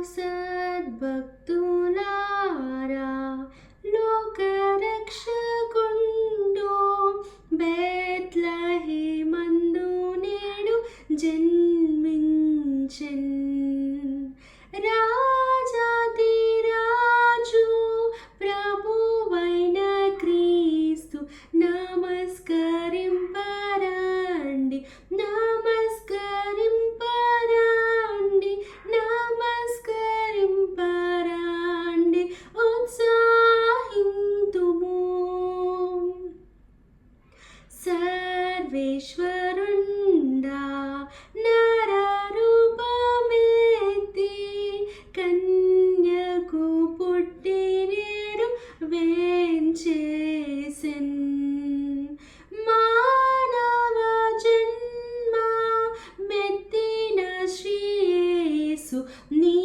సద్భక్తులారా లోకరక్షకుండు బేత్లెహేమందు నేడు జన్మించెన్. రాజాది రాజు ప్రభువైన క్రీస్తు నమస్కరింపరండి, నమస్కరింపరండి, నమస్కరింపరండి, ఉత్సాహింతుము. సర్వేశ్వరుండా నరరూపమెత్తి కన్యకు పుట్టి నేడు వేంచేసెన్. మానవ జన్మ మెత్తిన శ్రీ యేసు నీ